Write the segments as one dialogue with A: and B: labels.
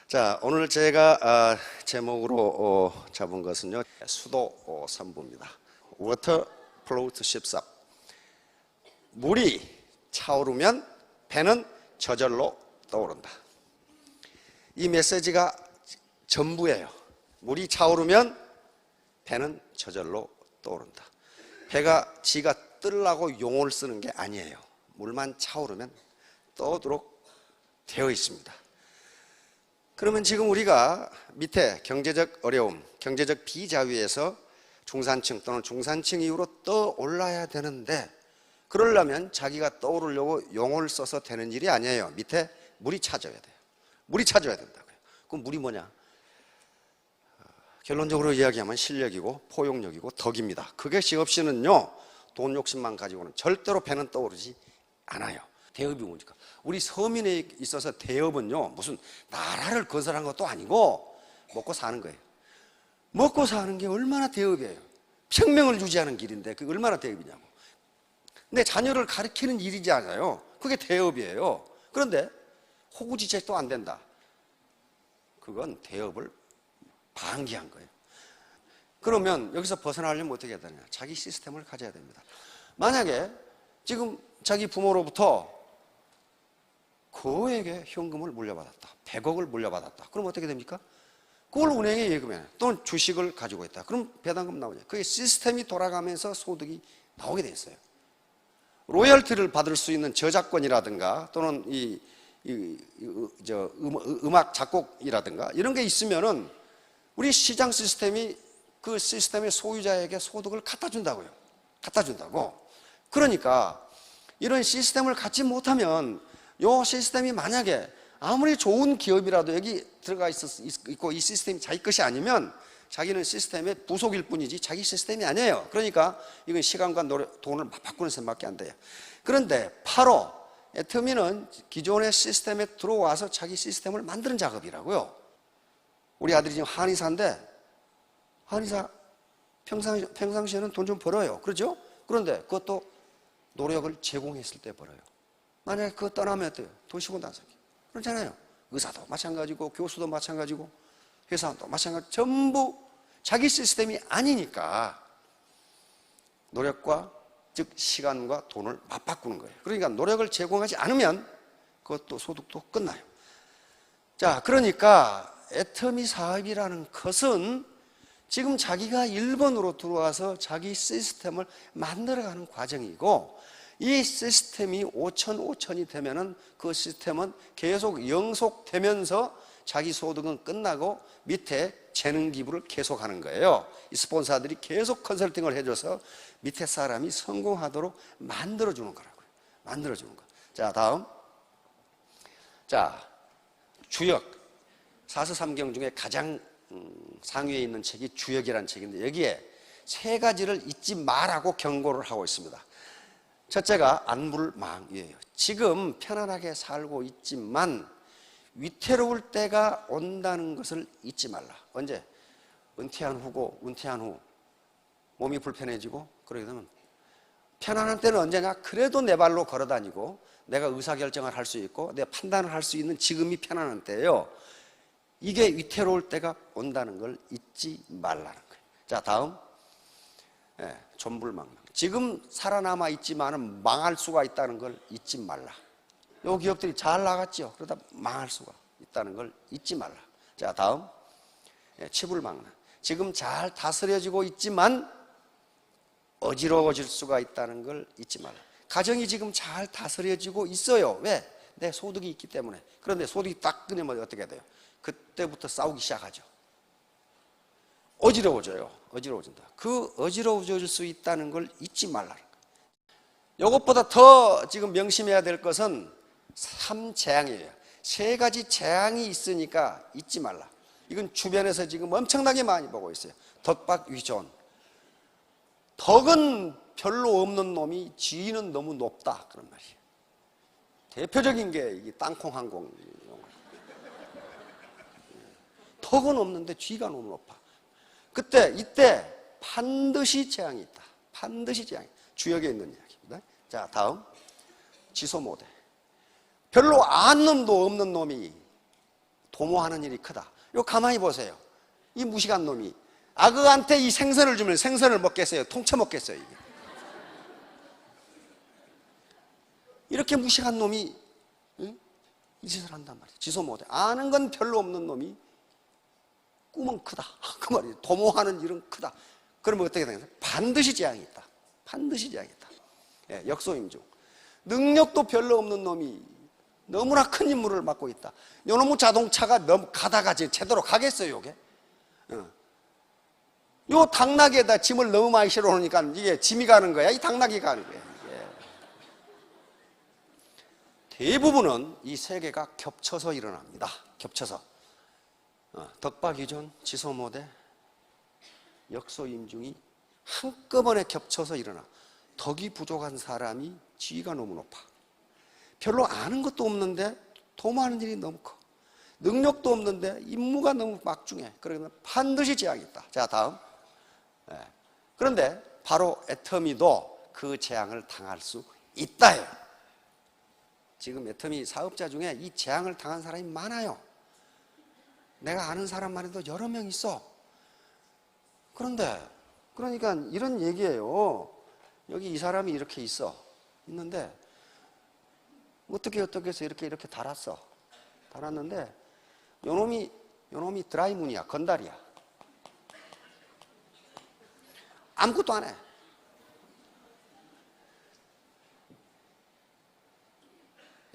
A: 자, 오늘 제가 제목으로 잡은 것은요, 수도 선부입니다. Water float ships up. 물이 차오르면 배는 저절로 떠오른다. 이 메시지가 전부예요. 물이 차오르면 배는 저절로 떠오른다. 배가 지가 뜨려고 용을 쓰는 게 아니에요. 물만 차오르면 떠오르도록 되어 있습니다. 그러면 지금 우리가 밑에 경제적 어려움, 경제적 비자유에서 중산층 또는 중산층 이후로 떠올라야 되는데, 그러려면 자기가 떠오르려고 용을 써서 되는 일이 아니에요. 밑에 물이 찾아야 돼요. 물이 찾아야 된다고요. 그럼 물이 뭐냐? 결론적으로 이야기하면 실력이고 포용력이고 덕입니다. 그것이 없이는요, 돈 욕심만 가지고는 절대로 배는 떠오르지 않아요. 대업이 뭡니까? 우리 서민에 있어서 대업은요, 무슨 나라를 건설한 것도 아니고 먹고 사는 거예요. 먹고 사는 게 얼마나 대업이에요. 생명을 유지하는 길인데 그게 얼마나 대업이냐고. 내 자녀를 가르치는 일이지 않아요. 그게 대업이에요. 그런데 호구지책도 안 된다. 그건 대업을 방기한 거예요. 그러면 여기서 벗어나려면 어떻게 해야 되냐? 자기 시스템을 가져야 됩니다. 만약에 지금 자기 부모로부터 거액의 현금을 물려받았다. 100억을 물려받았다. 그럼 어떻게 됩니까? 그걸 은행에 예금해. 또는 주식을 가지고 있다. 그럼 배당금 나오죠. 그게 시스템이 돌아가면서 소득이 나오게 돼 있어요. 로열티를 받을 수 있는 저작권이라든가 또는 음악 작곡이라든가 이런 게 있으면은 우리 시장 시스템이 그 시스템의 소유자에게 소득을 갖다 준다고요. 갖다 준다고. 그러니까 이런 시스템을 갖지 못하면, 이 시스템이 만약에 아무리 좋은 기업이라도 여기 들어가 있고 이 시스템이 자기 것이 아니면 자기는 시스템의 부속일 뿐이지 자기 시스템이 아니에요. 그러니까 이건 시간과 돈을 바꾸는 셈밖에 안 돼요. 그런데 8호 애터미는 기존의 시스템에 들어와서 자기 시스템을 만드는 작업이라고요. 우리 아들이 지금 한의사인데, 한의사 평상시에는 돈 좀 벌어요. 그렇죠? 그런데 그것도 노력을 제공했을 때 벌어요. 만약에 그거 떠나면 어때요? 도시고 나서. 그렇잖아요. 의사도 마찬가지고 교수도 마찬가지고 회사도 마찬가지. 전부 자기 시스템이 아니니까 노력과, 즉 시간과 돈을 맞바꾸는 거예요. 그러니까 노력을 제공하지 않으면 그것도 소득도 끝나요. 자, 그러니까 애터미 사업이라는 것은 지금 자기가 일본으로 들어와서 자기 시스템을 만들어가는 과정이고, 이 시스템이 5천이 되면은 그 시스템은 계속 영속되면서 자기 소득은 끝나고 밑에 재능 기부를 계속하는 거예요. 이 스폰서들이 계속 컨설팅을 해줘서 밑에 사람이 성공하도록 만들어주는 거라고요. 만들어주는 거. 자, 다음. 자, 주역. 사서삼경 중에 가장 상위에 있는 책이 주역이라는 책인데, 여기에 세 가지를 잊지 말라고 경고를 하고 있습니다. 첫째가 안물망이에요. 지금 편안하게 살고 있지만 위태로울 때가 온다는 것을 잊지 말라. 언제? 은퇴한 후 몸이 불편해지고 그러게 되면, 편안한 때는 언제냐? 그래도 내 발로 걸어 다니고 내가 의사결정을 할 수 있고 내 판단을 할 수 있는 지금이 편안한 때예요. 이게 위태로울 때가 온다는 걸 잊지 말라는 거예요. 자, 다음. 존불망망. 지금 살아남아 있지만은 망할 수가 있다는 걸 잊지 말라. 요 기업들이 잘 나갔죠. 그러다 망할 수가 있다는 걸 잊지 말라. 자, 다음. 치불망란. 지금 잘 다스려지고 있지만 어지러워질 수가 있다는 걸 잊지 말라. 가정이 지금 잘 다스려지고 있어요. 왜? 내 소득이 있기 때문에. 그런데 소득이 딱 끊으면 어떻게 돼요? 그때부터 싸우기 시작하죠. 어지러워져요. 어지러워진다. 그 어지러워질 수 있다는 걸 잊지 말라는 거예요. 이것보다 더 지금 명심해야 될 것은 3재앙이에요. 세 가지 재앙이 있으니까 잊지 말라. 이건 주변에서 지금 엄청나게 많이 보고 있어요. 덕박위존. 덕은 별로 없는 놈이 지위는 너무 높다, 그런 말이에요. 대표적인 게 이 땅콩항공. 덕은 없는데 지위가 너무 높아. 이때 반드시 재앙이 있다. 반드시 재앙이. 주역에 있는 이야기입니다. 자, 다음. 지소모대. 별로 아는 놈도 없는 놈이 도모하는 일이 크다. 요 가만히 보세요. 이 무식한 놈이 악어한테 이 생선을 주면 생선을 먹겠어요? 통째 먹겠어요? 이게. 이렇게 무식한 놈이 이 짓을 한단 말이에요. 지소 못해. 아는 건 별로 없는 놈이 꿈은 크다. 그 말이에요. 도모하는 일은 크다. 그러면 어떻게 되겠어요? 반드시 재앙이 있다. 반드시 재앙이 있다. 예, 역소임중. 능력도 별로 없는 놈이 너무나 큰 임무를 맡고 있다. 요놈의 자동차가 가다가 제대로 가겠어요, 요게? 요 당나귀에다 짐을 너무 많이 실어 놓으니까 이게 짐이 가는 거야? 이 당나귀가 가는 거야? 대부분은 이 세 개가 겹쳐서 일어납니다. 겹쳐서. 덕박이존, 지소모대, 역소임중이 한꺼번에 겹쳐서 일어나. 덕이 부족한 사람이 지위가 너무 높아. 별로 아는 것도 없는데 도모하는 일이 너무 커. 능력도 없는데 임무가 너무 막중해. 그러면 반드시 재앙이 있다. 자, 다음. 그런데 바로 애터미도 그 재앙을 당할 수 있다요. 지금 애터미 사업자 중에 이 재앙을 당한 사람이 많아요. 내가 아는 사람만 해도 여러 명 있어. 그러니까 이런 얘기예요. 여기 이 사람이 이렇게 있는데 어떻게 해서 이렇게 달았는데 요놈이 드라이문이야. 건달이야. 아무것도 안 해.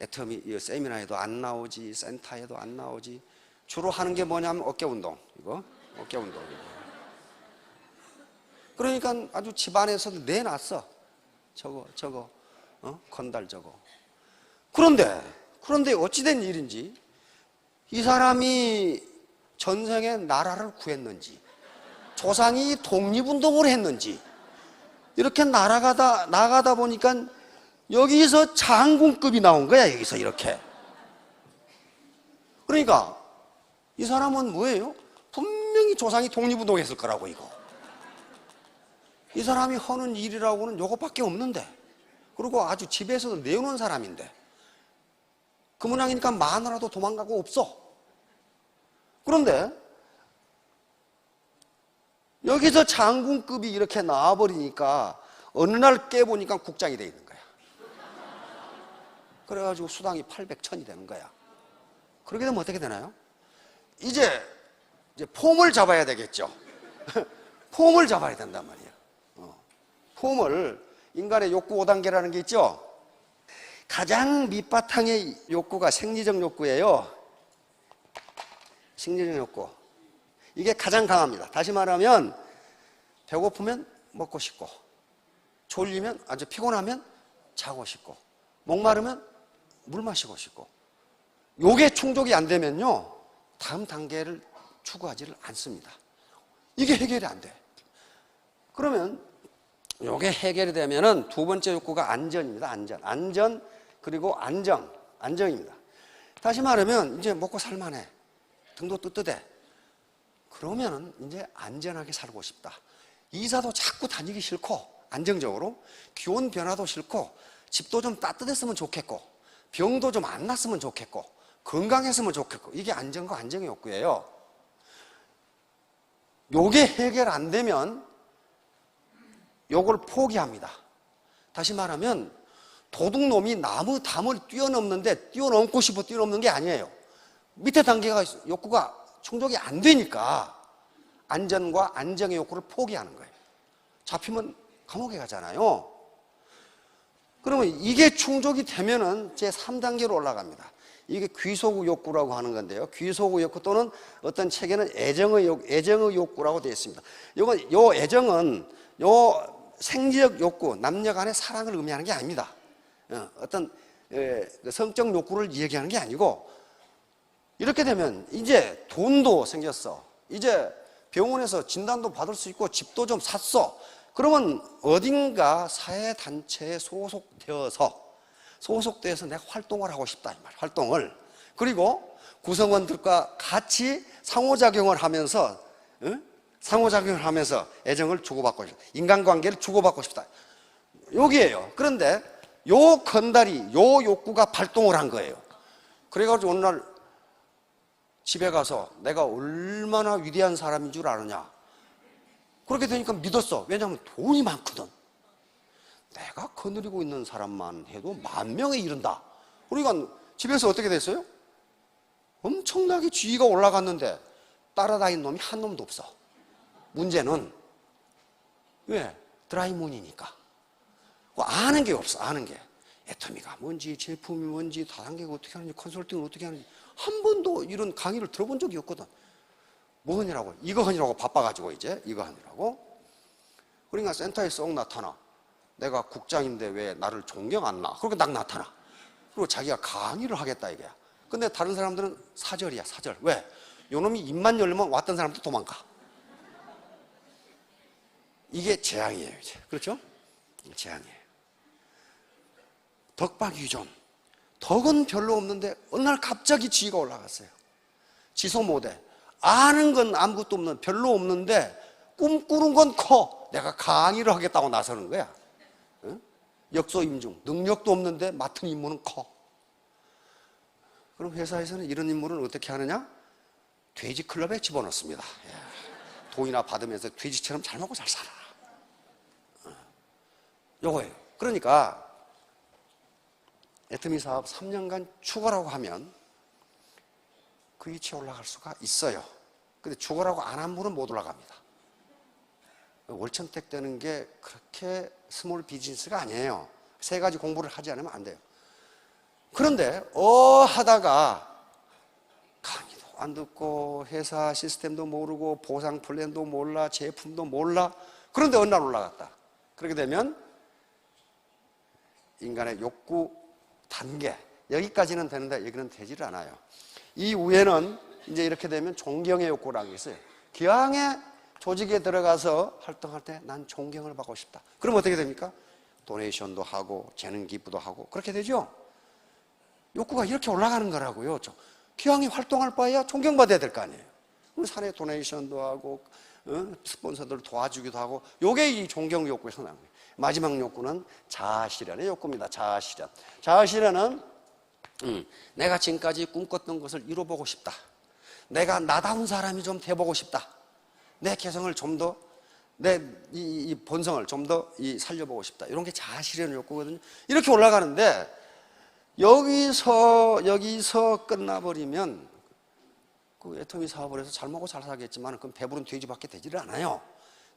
A: 애터미 세미나에도 안 나오지, 센터에도 안 나오지. 주로 하는 게 뭐냐면 어깨 운동. 어깨 운동. 그러니까 아주 집안에서도 내놨어. 저거, 건달 저거. 그런데 어찌된 일인지 이 사람이 전생에 나라를 구했는지, 조상이 독립운동을 했는지, 이렇게 나가다 보니까 여기서 장군급이 나온 거야, 여기서 이렇게. 그러니까 이 사람은 뭐예요? 분명히 조상이 독립운동 했을 거라고, 이거. 이 사람이 하는 일이라고는 요것밖에 없는데, 그리고 아주 집에서도 내오는 사람인데, 그 모양이니까 마누라도 도망가고 없어. 그런데 여기서 장군급이 이렇게 나와버리니까 어느 날 깨보니까 국장이 돼 있는 거야. 그래가지고 수당이 800, 1000이 되는 거야. 그렇게 되면 어떻게 되나요? 이제 폼을 잡아야 되겠죠. 폼을 잡아야 된단 말이야. 폼을, 인간의 욕구 5단계라는 게 있죠. 가장 밑바탕의 욕구가 생리적 욕구예요. 생리적 욕구. 이게 가장 강합니다. 다시 말하면 배고프면 먹고 싶고, 졸리면, 아주 피곤하면 자고 싶고, 목마르면 물 마시고 싶고, 요게 충족이 안 되면요 다음 단계를 추구하지를 않습니다. 이게 해결이 안 돼. 그러면 요게 해결이 되면은 두 번째 욕구가 안전입니다. 안전 그리고 안정입니다. 다시 말하면 이제 먹고 살만해, 등도 뜨뜻해. 그러면은 이제 안전하게 살고 싶다. 이사도 자꾸 다니기 싫고, 안정적으로 기온 변화도 싫고, 집도 좀 따뜻했으면 좋겠고, 병도 좀 안 났으면 좋겠고, 건강했으면 좋겠고, 이게 안정과 안정의 욕구예요. 요게 해결 안 되면 요걸 포기합니다. 다시 말하면 도둑놈이 나무 담을 뛰어넘는데 뛰어넘고 싶어 뛰어넘는 게 아니에요. 밑에 단계가 욕구가 충족이 안 되니까 안전과 안정의 욕구를 포기하는 거예요. 잡히면 감옥에 가잖아요. 그러면 이게 충족이 되면은 제 3단계로 올라갑니다. 이게 귀소구 욕구라고 하는 건데요. 귀소구 욕구 또는 어떤 책에는 애정의 욕구라고 되어 있습니다. 요 애정은 요 생리적 욕구, 남녀 간의 사랑을 의미하는 게 아닙니다. 어떤 성적 욕구를 얘기하는 게 아니고, 이렇게 되면 이제 돈도 생겼어. 이제 병원에서 진단도 받을 수 있고 집도 좀 샀어. 그러면 어딘가 사회단체에 소속되어서 내가 활동을 하고 싶다, 이 말. 활동을. 그리고 구성원들과 같이 상호작용을 하면서 애정을 주고받고 싶다. 인간관계를 주고받고 싶다. 여기에요. 그런데 요 건달이 요 욕구가 발동을 한 거예요. 그래가지고 어느 날 집에 가서 내가 얼마나 위대한 사람인 줄 아느냐. 그렇게 되니까 믿었어. 왜냐하면 돈이 많거든. 내가 거느리고 있는 사람만 해도 10,000명에 이른다. 그러니까 집에서 어떻게 됐어요? 엄청나게 지위가 올라갔는데 따라다니는 놈이 한 놈도 없어. 문제는 왜? 드라이문이니까. 아는 게 없어. 아는 게. 애터미가 뭔지, 제품이 뭔지, 다단계가 어떻게 하는지, 컨설팅을 어떻게 하는지 한 번도 이런 강의를 들어본 적이 없거든. 뭐 하느라고? 이거 하느라고 바빠가지고 이제 이거 하느라고. 그러니까 센터에 쏙 나타나. 내가 국장인데 왜 나를 존경 안 나? 그렇게 딱 나타나. 그리고 자기가 강의를 하겠다 이거야. 근데 다른 사람들은 사절이야, 사절. 왜? 요놈이 입만 열면 왔던 사람도 도망가. 이게 재앙이에요, 이제. 그렇죠? 재앙이에요. 덕박유존. 덕은 별로 없는데 어느 날 갑자기 지위가 올라갔어요. 지소 못해. 아는 건 아무것도 없는, 별로 없는데 꿈꾸는 건 커. 내가 강의를 하겠다고 나서는 거야. 응? 역소임중. 능력도 없는데 맡은 임무는 커. 그럼 회사에서는 이런 임무를 어떻게 하느냐? 돼지 클럽에 집어넣습니다. 돈이나 받으면서 돼지처럼 잘 먹고 잘 살아라. 요거예요. 그러니까 애터미 사업 3년간 죽어라고 하면 그 위치에 올라갈 수가 있어요. 근데 죽어라고 안 한 분은 못 올라갑니다. 월천택 되는 게 그렇게 스몰 비즈니스가 아니에요. 3가지 공부를 하지 않으면 안 돼요. 그런데 하다가 강의도 안 듣고 회사 시스템도 모르고 보상 플랜도 몰라, 제품도 몰라. 그런데 어느 날 올라갔다. 그렇게 되면 인간의 욕구 단계, 여기까지는 되는데 여기는 되지를 않아요. 이 위에는 이제 이렇게 되면 존경의 욕구라는 게 있어요. 기왕에 조직에 들어가서 활동할 때 난 존경을 받고 싶다. 그럼 어떻게 됩니까? 도네이션도 하고 재능 기부도 하고 그렇게 되죠. 욕구가 이렇게 올라가는 거라고요. 기왕에 활동할 바에야 존경받아야 될 거 아니에요. 산에 도네이션도 하고 스폰서들 도와주기도 하고, 요게 이 존경 욕구에서 나온 거예요. 마지막 욕구는 자아실현의 욕구입니다. 자아실현. 자아실현은 내가 지금까지 꿈꿨던 것을 이뤄보고 싶다. 내가 나다운 사람이 좀 돼보고 싶다. 내 개성을 좀 더, 내 이 본성을 좀 더 살려보고 싶다. 이런 게 자아실현의 욕구거든요. 이렇게 올라가는데 여기서 끝나버리면 그 애터미 사업을 해서 잘 먹고 잘 살겠지만 그건 배부른 돼지밖에 되지를 않아요.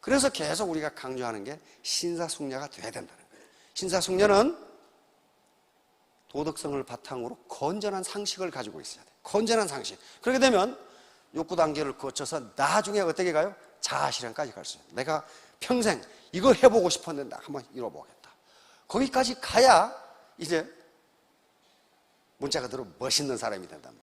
A: 그래서 계속 우리가 강조하는 게 신사숙녀가 돼야 된다는 거예요. 신사숙녀는 도덕성을 바탕으로 건전한 상식을 가지고 있어야 돼요. 건전한 상식. 그렇게 되면 욕구 단계를 거쳐서 나중에 어떻게 가요? 자아실현까지 갈 수 있어요. 내가 평생 이거 해보고 싶었는데 한번 이뤄보겠다. 거기까지 가야 이제 문자 그대로 멋있는 사람이 된답니다.